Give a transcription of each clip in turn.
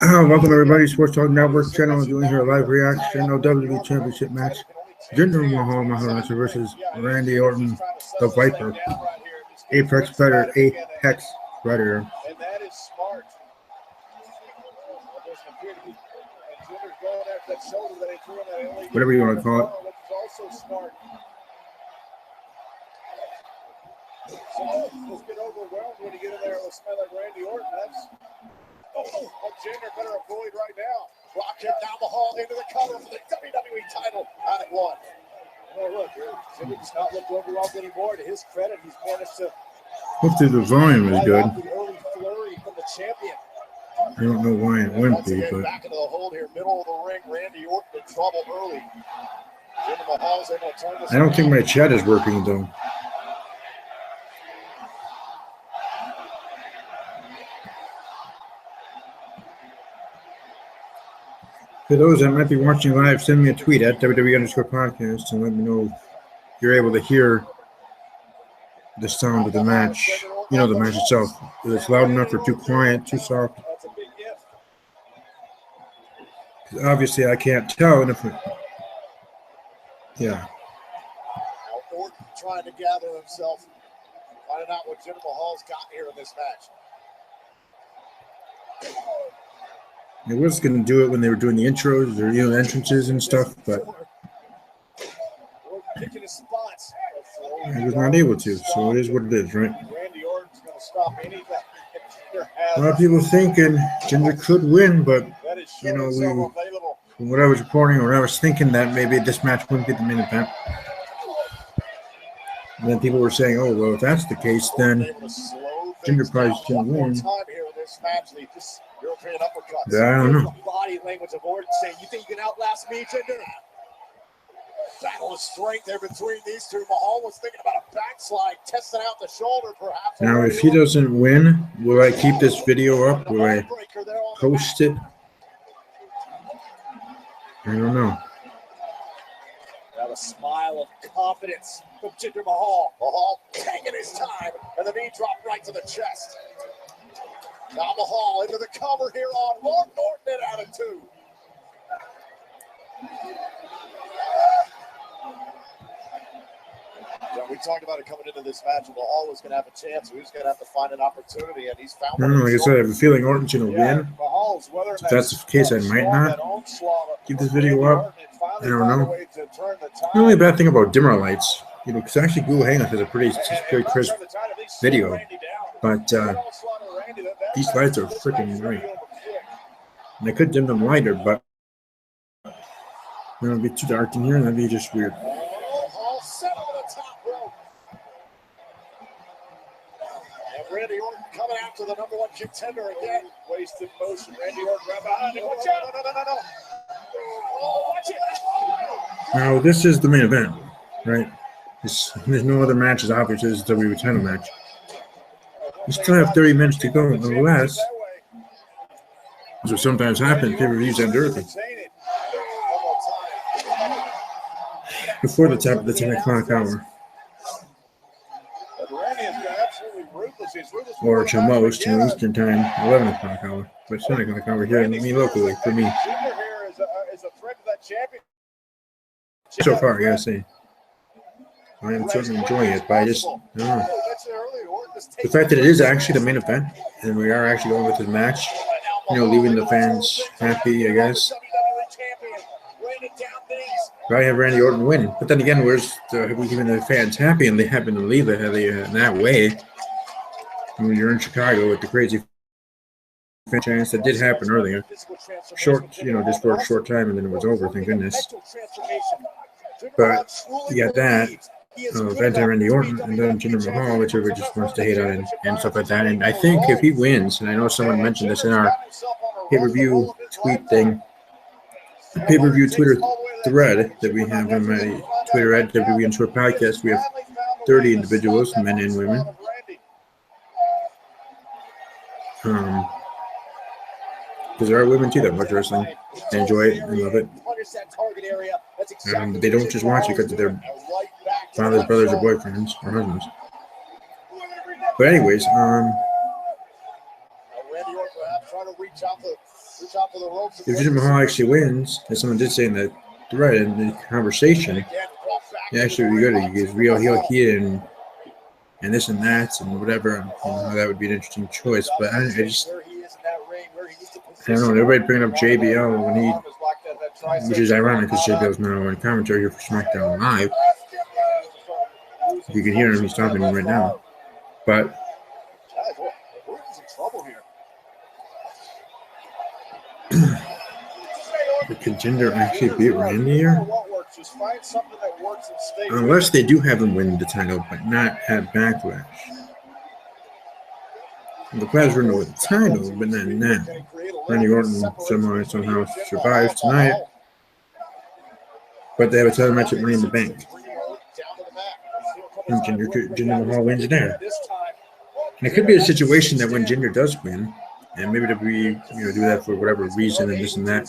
Welcome everybody, Sports Talk Network channel doing here a live reaction of WWE Championship match. Jinder Mahal versus Randy Orton, the Viper. Apex Predator. Whatever you want to call it. So let's get overwhelmed when you get in there. Let's smell like Randy Orton. That's Jinder better avoid right now. Rock him down the hall into the cover for the WWE title. Out at one. Oh, look, Jinder does not look overwhelmed anymore. To his credit, he's managed to. Hopefully the volume is good. The early flurry from the champion. I don't know why it wouldn't be, but back into the hold here, middle of the ring. Randy Orton in trouble early. Jinder Mahal's able to turn this. I don't think my chat is working though. For those that might be watching live, send me a tweet at WWE_podcast and let me know if you're able to hear the sound of the match. You know, the match itself. If it's loud enough or too quiet, too soft. Obviously, I can't tell. And if it, yeah. Orton trying to gather himself, finding out what Jinder Mahal's got here in this match. I was going to do it when they were doing the intros or, you know, entrances and stuff, but I was not able to, so it is what it is, right? A lot of people thinking Jinder could win, but, you know, from what I was reporting or I was thinking that maybe this match wouldn't be the main event. And then people were saying, oh, well, if that's the case, then Jinder probably shouldn't win. I don't know. Body language of Orton saying, "You think you can outlast me, Jinder?" Battle of strength there between these two. Mahal was thinking about a backslide, testing out the shoulder, perhaps. Now, if he doesn't win, will I keep this video up? Will I post it? I don't know. Now a smile of confidence from Jinder Mahal. Mahal taking his time, and the knee dropped right to the chest. Now Mahal into the cover here on Orton at attitude. Yeah, we talked about it coming into this match. Mahal was going to have a chance. He was going to have to find an opportunity, and he's found one. Like I said, I have a feeling Orton's going to win. If that's the case, I might not keep this video up. I don't know. The only bad thing about dimmer lights, you know, because actually Google Hangouts has a pretty crisp video, but these lights are freaking bright. And I could dim them lighter, but it'll be too dark in here, and that'd be just weird. Randy Orton coming after the number one contender again. Wasted motion. Randy Orton right behind him. Watch out. No. Oh, watch it. Now, this is the main event, right? There's no other matches, obviously. This is the WWE title match. We still have 30 minutes to go, unless, as what sometimes happens, pay-per-views end early. Before the top of the 10 o'clock hour. Or to most, in Eastern time, 11 o'clock hour. But 10 o'clock hour here, locally, for me. So far, I gotta say. I am certainly enjoying it, but I just, I don't know. The fact that it is actually the main event, and we are actually going with the match, you know, leaving the fans happy, I guess. Probably have Randy Orton win. But then again, where's keeping the fans happy and they happen to leave it that way? When you're in Chicago with the crazy fan chance that did happen earlier. Short, you know, just for a short time and then it was over, thank goodness. But you got that. Randy Orton, and then Jinder Mahal, which everybody just wants to hate on and stuff like that. And I think if he wins, and I know someone mentioned this in our pay-per-view tweet thing, pay-per-view Twitter thread that we have on my Twitter at WWE and Short Podcast, we have 30 individuals, men and women. Because there are women too that watch wrestling. They enjoy it and love it. They don't just watch it because of their fathers, brothers, or boyfriends or husbands. But anyways, top of the ropes. if Jinder Mahal actually wins, as someone did say in the thread in the conversation, it actually would be good. He gets real heel kid and this and that and whatever. That would be an interesting choice. But I just I don't know. Everybody bringing up JBL when which is ironic because JBL's now on commentary here for SmackDown Live. You can hear him; he's talking right now. But could Jinder actually beat Randy here? Unless they do have him win the title, but not at Backlash. The Clash win the title, but not now. Randy Orton somehow survives tonight, but they have a title match at Money in the Bank. And Jinder Mahal wins there. And it could be a situation that when Jinder does win, and maybe WWE do that for whatever reason and this and that,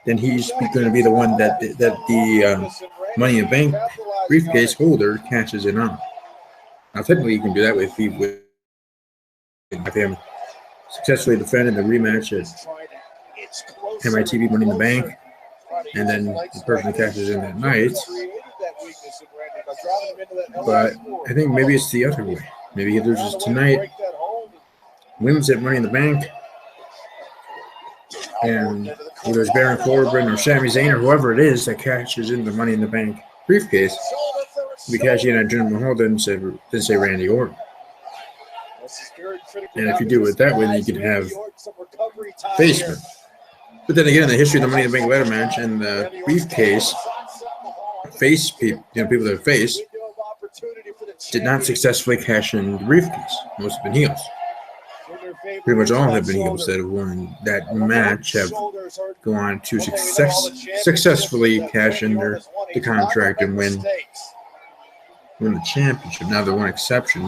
then he's going to be the one that the Money in the Bank briefcase holder cashes in on. Now, technically, you can do that with him successfully defending the rematch at MITV Money in the Bank, and then the person cashes in that night. But I think maybe it's the other way. Maybe he loses tonight, wins at Money in the Bank, and whether it's Baron Corbin or Sami Zayn or whoever it is that cashes in the Money in the Bank briefcase, we cash in on Jinder Mahal, then say Randy Orton. And if you do it that way, then you can have facemen. But then again, in the history of the Money in the Bank ladder match and the briefcase, face people, people that are face, did not successfully cash in the briefcase. Most have been heels. Pretty much all have been heels that have won that match have gone on to successfully cash in the contract and win the championship. Now, the one exception,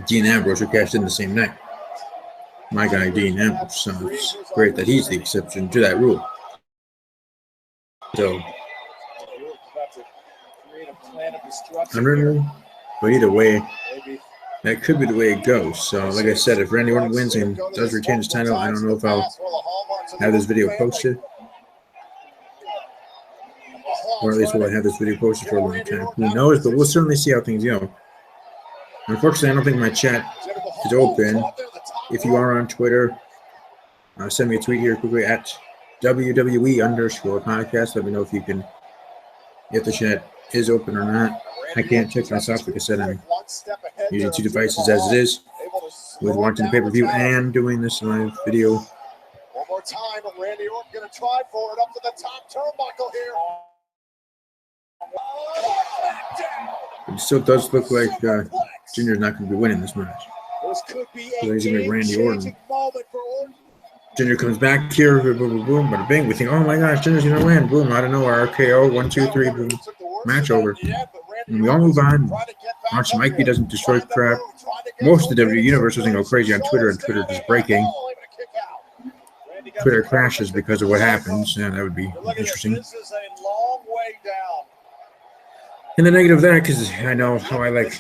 Dean Ambrose, who cashed in the same night. My guy, Dean Ambrose, so it's great that he's the exception to that rule. So, I don't know, but either way, that could be the way it goes. So, like I said, if Randy Orton wins and does retain his title, I don't know if I'll have this video posted. Or at least will I have this video posted for a long time. Who knows, but we'll certainly see how things go. Unfortunately, I don't think my chat is open. If you are on Twitter, send me a tweet here quickly at WWE_podcast. Let me know if the chat is open or not. I can't check myself. Like I said, I'm using two devices as it is, with watching the pay-per-view and doing this live video. One more time, Randy Orton going to try for it up to the top turnbuckle here. It still does look like Jinder's not going to be winning this match. This could be so he's going to be Randy Orton. Moment for Orton. Jinder comes back here, boom, boom, boom, bada bing. We think, oh my gosh, Jinder's going to win. Boom, I don't know, RKO, 1, 2, 3, boom, match over. And we all move on. Watch Mikey doesn't destroy crap. Most of the WWE Universe doesn't go crazy on Twitter, and Twitter is breaking. Twitter crashes because of what happens, and that would be interesting. And the negative of that, because I know how I like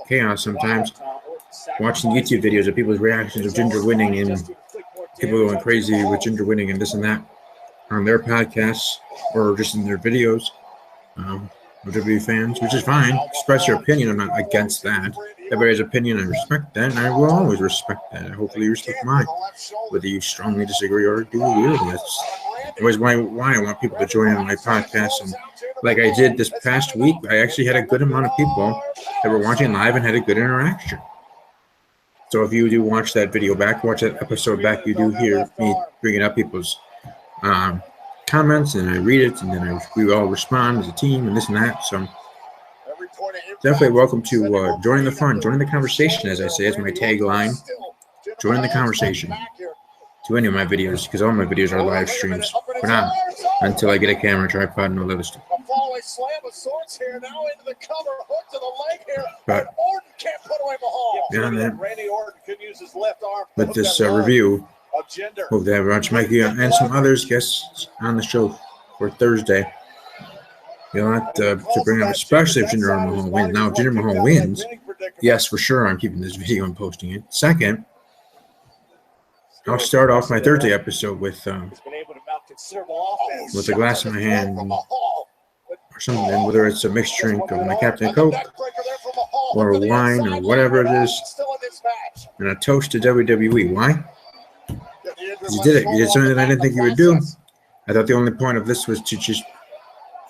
chaos sometimes, watching YouTube videos of people's reactions of Jinder winning and people going crazy with Jinder winning and this and that on their podcasts or just in their videos. WWE fans, which is fine. Express your opinion. I'm not against that. Everybody's opinion, I respect that, and I will always respect that. Hopefully you respect mine, whether you strongly disagree or do you. That's always why I want people to join in my podcast. And like I did this past week, I actually had a good amount of people that were watching live and had a good interaction. So if you do watch that video back, watch that episode back, you do hear me bringing up people's comments, and I read it, and then we all respond as a team and this and that. So definitely welcome to join the fun, join the conversation, as I say, as my tagline. Join the conversation to any of my videos, because all my videos are live streams for now, until I get a camera, tripod, and all that other stuff. But beyond that, with this review, hope to have Raj Mikey and some others guests on the show for Thursday. A lot to bring up, especially if Jinder Mahal wins. Now, if Jinder Mahal wins, yes, for sure, I'm keeping this video and posting it. Second, I'll start off my Thursday episode with He's been able to mount considerable offense. a glass in my hand or something, whether it's a mixed drink of my Captain Coke or wine or whatever it is, and a toast to WWE. Why? Because you did it. You did something that I didn't think you would do. I thought the only point of this was to just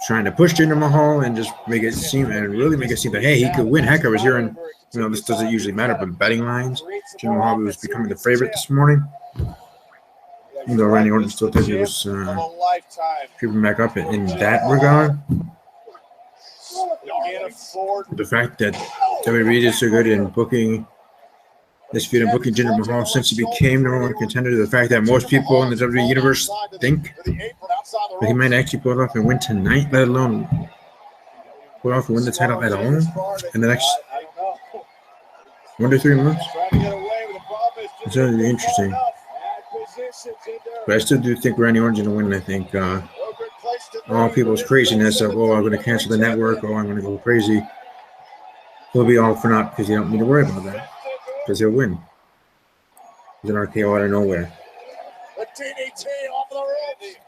trying to push Jinder Mahal and just make it seem and really make it seem that, hey, he could win. Heck, I was hearing, this doesn't usually matter, but betting lines, Jinder Mahal was becoming the favorite this morning. Even though Randy Orton still thinks he was creeping back up in that regard. The fact that WWE is so good in booking this feud and booking Jinder Mahal since he became number one contender, the fact that most people in the WWE universe think that he might actually pull it off and win tonight, let alone pull it off and win the title at all in the next 1 to 3 months. It's really interesting. But I still do think Randy Orton's going to win. I think all people's craziness of, I'm going to cancel the network, I'm going to go crazy, will be all for naught because you don't need to worry about that. Because he'll win. He's an RKO out of nowhere.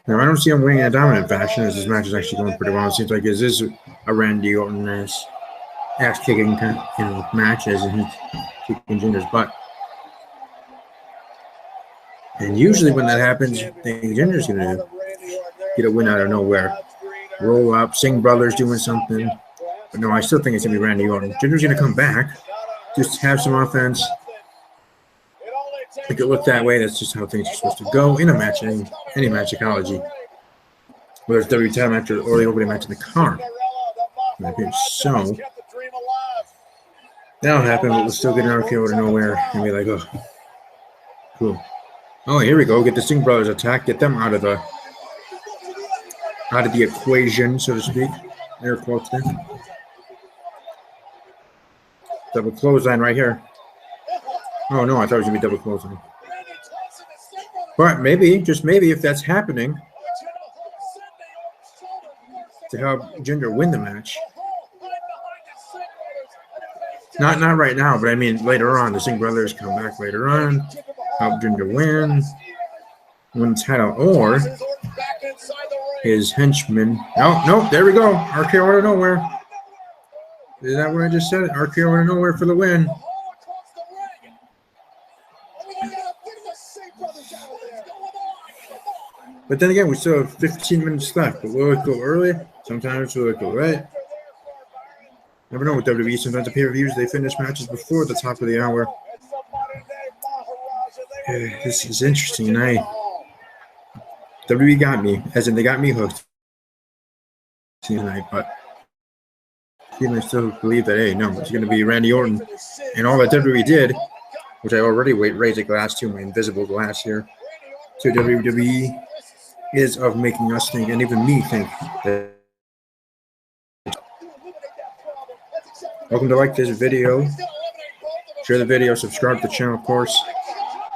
Now, I don't see him winning in a dominant fashion as this match is actually going pretty well. It seems like this is a Randy Orton ass-kicking match as he's kicking Jinder's butt. And usually when that happens, I think Jinder's going to get a win out of nowhere. Roll up, Singh Brothers doing something. But no, I still think it's going to be Randy Orton. Jinder's going to come back. Just have some offense. Make it look that way. That's just how things are supposed to go in a match, any match ecology. Whether it's WWE title match or the opening match in the card. I think so. That'll happen, but we'll still get an RKO out of nowhere and be like, oh, cool. Oh, here we go. Get the Singh Brothers attack. Get them out of the equation, so to speak. Air quotes there. Double clothesline right here. Oh, no, I thought it was going to be double clothesline. But maybe, just maybe, if that's happening, to help Jinder win the match. Not right now, but I mean later on. The Singh Brothers come back later on, help Jinder win the title, or his henchman. No, there we go. RKO out of nowhere. Is that what I just said? RKO out of nowhere for the win. But then again, we still have 15 minutes left. But will it go early? Sometimes will it go late? Never know with WWE. Sometimes the pay-per-views, they finish matches before the top of the hour. This is interesting. WWE got me, as in they got me hooked tonight. But I still believe that, hey, no, it's going to be Randy Orton. And all that WWE did, which I already raised a glass to, my invisible glass here, to WWE, is of making us think, and even me think, that. Welcome to like this video. Share the video, subscribe to the channel, of course.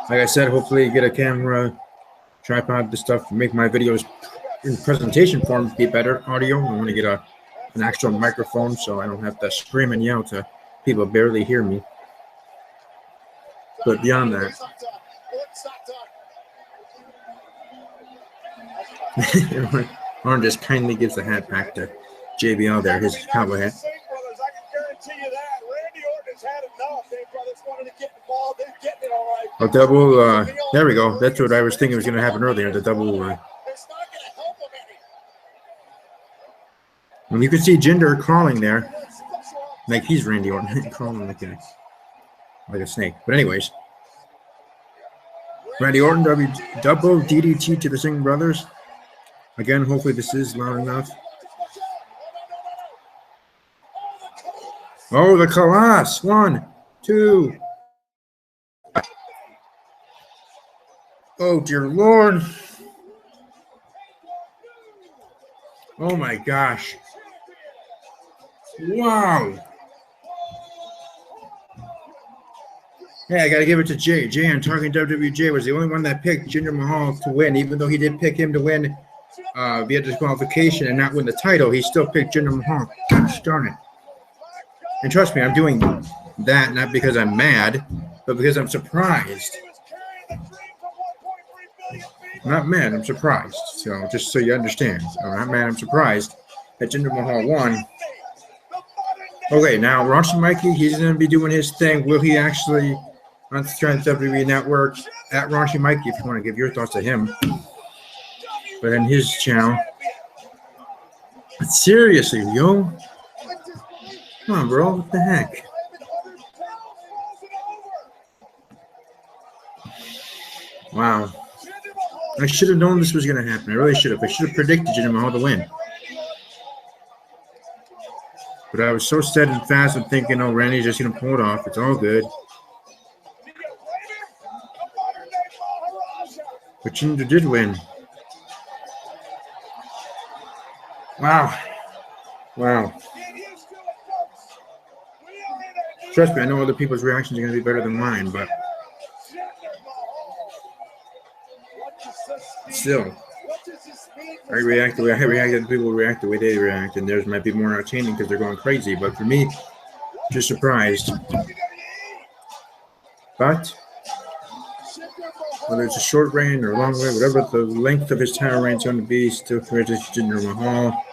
Like I said, hopefully get a camera, tripod, this stuff, make my videos in presentation form be better audio. I want to get an actual microphone so I don't have to scream and yell to people barely hear me. But beyond that, Orton just kindly gives the hat back to JBL there, his cowboy hat. A double, there we go. That's what I was thinking was going to happen earlier, the double. And you can see Jinder crawling there, like he's Randy Orton, crawling like a snake. But anyways, Randy Orton, double DDT to the Singh Brothers. Again, hopefully this is loud enough. Oh, the Colossus. 1, 2. Oh, dear Lord. Oh, my gosh. Wow. Hey, I got to give it to Jay. Jay, I'm talking WWJ, was the only one that picked Jinder Mahal to win. Even though he did pick him to win via disqualification and not win the title, he still picked Jinder Mahal. Gosh darn it. And trust me, I'm doing that not because I'm mad, but because I'm surprised. I'm not mad. I'm surprised. So just so you understand, I'm not mad. I'm surprised that Jinder Mahal won. Okay, now Raunchy Mikey, he's going to be doing his thing. Will he actually on the WWE Network at Raunchy Mikey? If you want to give your thoughts to him, but in his channel. But seriously, yo, come on, bro. What the heck? Wow. I should have known this was going to happen. I really should have. I should have predicted Jinder Mahal to win. But I was so set and fast and thinking, oh, Randy's just going to pull it off. It's all good. But Jinder did win. Wow. Wow. Trust me, I know other people's reactions are going to be better than mine, but still, I react the way I react. People react the way they react, and theirs might be more entertaining because they're going crazy. But for me, just surprised. But whether it's a short reign or a long reign, whatever the length of his title reign is going to be, still congratulations to Jinder Mahal.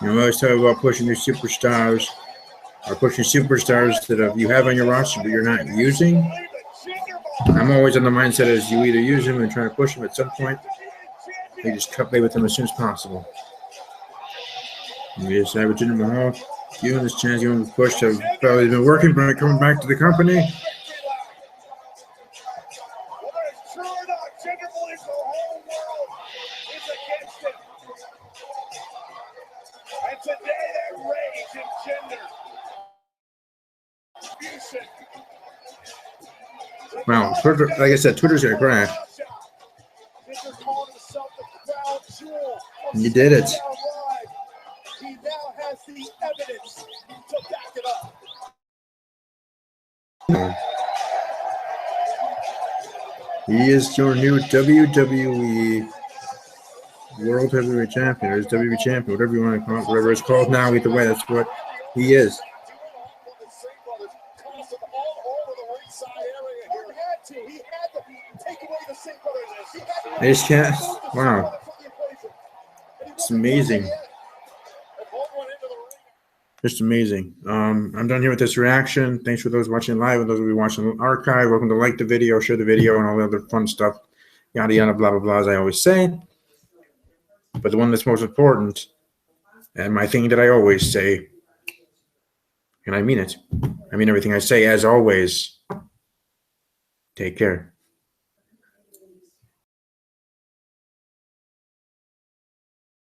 You know, I always talk about pushing your superstars, or pushing superstars that you have on your roster but you're not using. I'm always on the mindset as you either use them and try to push them at some point, you just cut play with them as soon as possible. We just have Jinder Mahal giving this chance, giving this push. Have probably been working, but coming back to the company. Wow, Twitter, like I said, Twitter's gonna crash. You did it. He now has the evidence to back it up. He is your new WWE World Heavyweight Champion, or WWE Champion, whatever you want to call it, whatever it's called now. Either way, that's what he is. I just can't. Wow. It's amazing. Just amazing. I'm done here with this reaction. Thanks for those watching live and those who will be watching the archive. Welcome to like the video, share the video, and all the other fun stuff. Yada, yada, blah, blah, blah, as I always say. But the one that's most important, and my thing that I always say, and I mean it. I mean everything I say, as always. Take care.